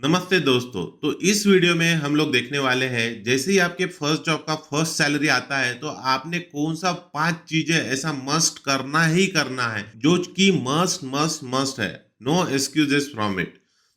नमस्ते दोस्तों। तो इस वीडियो में हम लोग देखने वाले हैं जैसे ही आपके फर्स्ट जॉब का फर्स्ट सैलरी आता है तो आपने कौन सा 5 चीजें ऐसा मस्ट करना ही करना है जो कि मस्ट मस्ट मस्ट है। No excuses from it.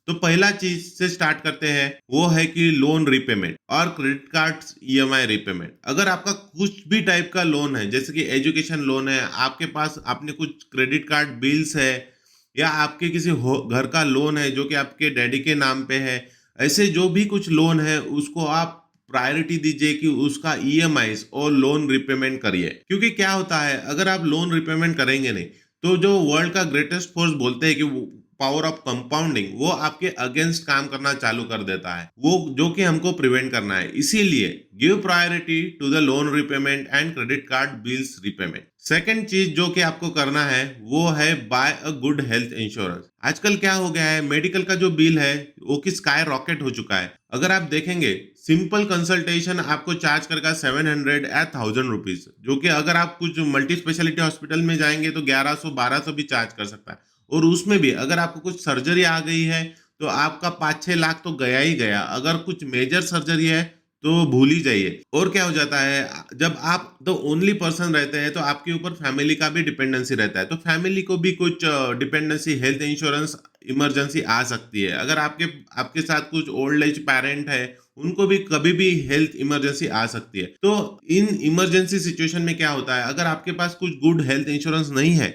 तो पहला चीज से स्टार्ट करते हैं, वो है कि लोन रिपेमेंट और क्रेडिट कार्ड ईएमआई रिपेमेंट। अगर आपका कुछ भी टाइप का लोन है, जैसे कि एजुकेशन लोन है, आपके पास आपने कुछ क्रेडिट कार्ड बिल्स है, या आपके किसी घर का लोन है जो कि आपके डैडी के नाम पे है, ऐसे जो भी कुछ लोन है उसको आप प्रायोरिटी दीजिए कि उसका ईएमआईस और लोन रिपेमेंट करिए। क्योंकि क्या होता है, अगर आप लोन रिपेमेंट करेंगे नहीं तो जो वर्ल्ड का ग्रेटेस्ट फोर्स बोलते हैं कि पावर ऑफ कंपाउंडिंग, वो आपके अगेंस्ट काम करना चालू कर देता है, वो जो कि हमको प्रिवेंट करना है। इसीलिए give priority to the loan repayment and credit card bills repayment. Second चीज जो कि आपको करना है वो है buy a good health insurance. आजकल क्या हो गया है, मेडिकल का जो बिल है वो कि स्काई रॉकेट हो चुका है। अगर आप देखेंगे, सिंपल कंसल्टेशन आपको चार्ज करेगा 700 या 1000 रुपीज, जो कि अगर आप कुछ मल्टी स्पेशलिटी हॉस्पिटल में जाएंगे तो 1100 1200 भी चार्ज कर सकता है। और उसमें भी अगर आपको कुछ सर्जरी आ गई है तो आपका 5-6 लाख तो गया ही गया। अगर कुछ मेजर सर्जरी है तो भूल ही जाइए। और क्या हो जाता है, जब आप द ओनली पर्सन रहते हैं तो आपके ऊपर फैमिली का भी डिपेंडेंसी रहता है, तो फैमिली को भी कुछ डिपेंडेंसी हेल्थ इंश्योरेंस इमरजेंसी आ सकती है। अगर आपके आपके साथ कुछ ओल्ड एज पेरेंट है, उनको भी कभी भी हेल्थ इमरजेंसी आ सकती है। तो इन इमरजेंसी सिचुएशन में क्या होता है, अगर आपके पास कुछ गुड हेल्थ इंश्योरेंस नहीं है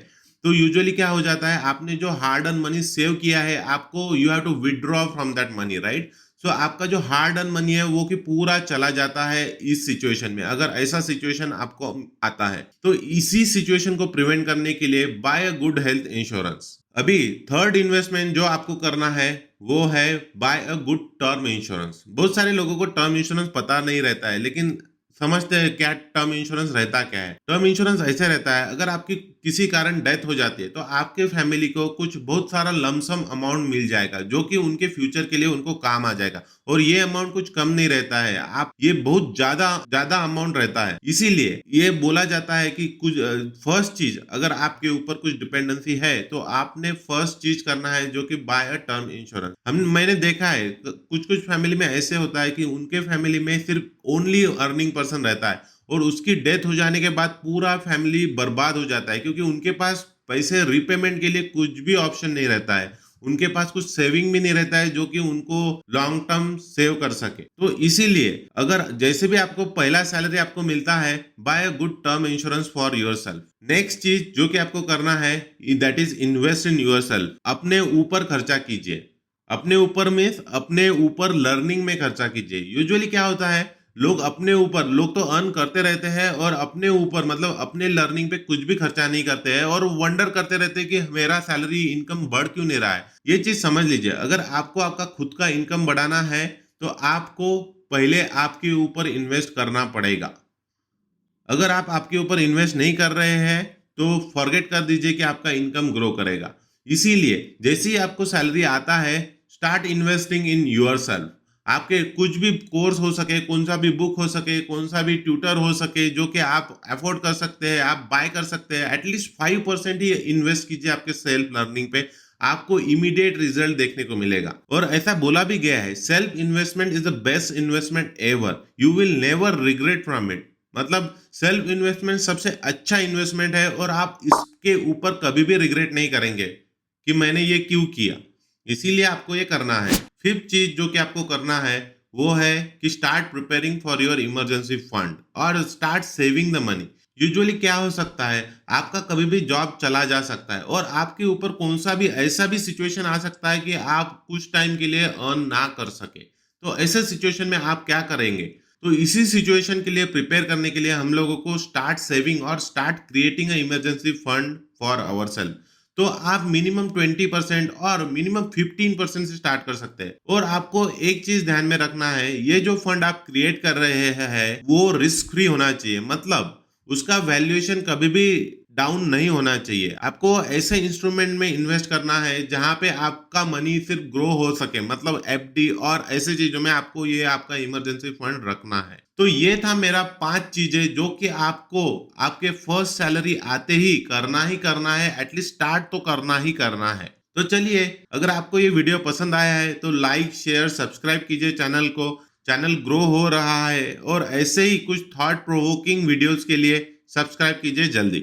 तो यूजुअली क्या हो जाता है, आपने जो हार्ड अर्न मनी सेव किया है आपको you have to withdraw from that money, right. So आपका जो हार्ड अर्न मनी है वो कि पूरा चला जाता है इस सिचुएशन में। अगर ऐसा सिचुएशन आपको आता है तो इसी सिचुएशन को प्रिवेंट करने के लिए buy a good health insurance. अभी थर्ड इन्वेस्टमेंट जो आपको करना है वो है buy a good term insurance. बहुत सारे लोगों को टर्म इंश्योरेंस पता नहीं रहता है, लेकिन समझते हैं क्या टर्म इंश्योरेंस रहता क्या है। टर्म इंश्योरेंस ऐसे रहता है, अगर आपकी किसी कारण डेथ हो जाती है तो आपके फैमिली को कुछ बहुत सारा लमसम अमाउंट मिल जाएगा जो कि उनके फ्यूचर के लिए उनको काम आ जाएगा। और ये अमाउंट कुछ कम नहीं रहता है, आप ये बहुत ज्यादा ज्यादा अमाउंट रहता है। इसीलिए ये बोला जाता है कि कुछ फर्स्ट चीज, अगर आपके ऊपर कुछ डिपेंडेंसी है तो आपने फर्स्ट चीज करना है जो कि बाय अ टर्म इंश्योरेंस। मैंने देखा है कुछ कुछ फैमिली में ऐसे होता है कि उनके फैमिली में सिर्फ ओनली अर्निंग पर्सन रहता है और उसकी डेथ हो जाने के बाद पूरा फैमिली बर्बाद हो जाता है, क्योंकि उनके पास पैसे रिपेमेंट के लिए कुछ भी ऑप्शन नहीं रहता है। उनके पास कुछ सेविंग भी नहीं रहता है जो कि उनको लॉन्ग टर्म सेव कर सके। तो इसीलिए अगर जैसे भी आपको पहला सैलरी आपको मिलता है, buy a good term insurance for yourself. Next चीज जो कि आपको करना है that is invest in yourself. अपने ऊपर खर्चा कीजिए। अपने ऊपर में अपने ऊपर लर्निंग में खर्चा कीजिए। यूजुअली क्या होता है, लोग तो अर्न करते रहते हैं और अपने ऊपर मतलब अपने लर्निंग पे कुछ भी खर्चा नहीं करते हैं और वंडर करते रहते हैं कि मेरा सैलरी इनकम बढ़ क्यों नहीं रहा है। ये चीज समझ लीजिए, अगर आपको आपका खुद का इनकम बढ़ाना है तो आपको पहले आपके ऊपर इन्वेस्ट करना पड़ेगा। अगर आप आपके ऊपर इन्वेस्ट नहीं कर रहे हैं तो फॉरगेट कर दीजिए कि आपका इनकम ग्रो करेगा। इसीलिए जैसे ही आपको सैलरी आता है, स्टार्ट इन्वेस्टिंग इन योरसेल्फ। आपके कुछ भी कोर्स हो सके, कौन सा भी बुक हो सके, कौन सा भी ट्यूटर हो सके जो कि आप अफोर्ड कर सकते हैं, आप बाय कर सकते हैं। एटलीस्ट 5% ही इन्वेस्ट कीजिए आपके सेल्फ लर्निंग पे, आपको इमीडिएट रिजल्ट देखने को मिलेगा। और ऐसा बोला भी गया है, self investment is the best investment ever, you will never regret from it. मतलब सेल्फ इन्वेस्टमेंट सबसे अच्छा इन्वेस्टमेंट है और आप इसके ऊपर कभी भी रिग्रेट नहीं करेंगे कि मैंने ये क्यों किया। इसीलिए आपको ये करना है। फिफ्थ चीज जो कि आपको करना है वो है कि start preparing for your emergency fund और start saving the money. Usually क्या हो सकता है, आपका कभी भी जॉब चला जा सकता है और आपके ऊपर कौन सा भी ऐसा भी सिचुएशन आ सकता है कि आप कुछ टाइम के लिए अर्न ना कर सके। तो ऐसे सिचुएशन में आप क्या करेंगे? तो इसी सिचुएशन के लिए प्रिपेयर करने के लिए हम लोगों को स्टार्ट सेविंग और start creating a emergency fund for our self. तो आप मिनिमम 20% और मिनिमम 15% से स्टार्ट कर सकते हैं। और आपको एक चीज ध्यान में रखना है, ये जो फंड आप क्रिएट कर रहे हैं वो रिस्क फ्री होना चाहिए। मतलब उसका वैल्यूएशन कभी भी डाउन नहीं होना चाहिए। आपको ऐसे इंस्ट्रूमेंट में इन्वेस्ट करना है जहां पे आपका मनी सिर्फ ग्रो हो सके, मतलब एफडी और ऐसे चीजों में आपको ये आपका इमरजेंसी फंड रखना है। तो ये था मेरा 5 चीजें जो कि आपको आपके फर्स्ट सैलरी आते ही करना है, एटलीस्ट स्टार्ट तो करना ही करना है। तो चलिए, अगर आपको ये वीडियो पसंद आया है तो लाइक शेयर सब्सक्राइब कीजिए चैनल को। चैनल ग्रो हो रहा है और ऐसे ही कुछ थॉट प्रोवोकिंग वीडियोस के लिए सब्सक्राइब कीजिए जल्दी।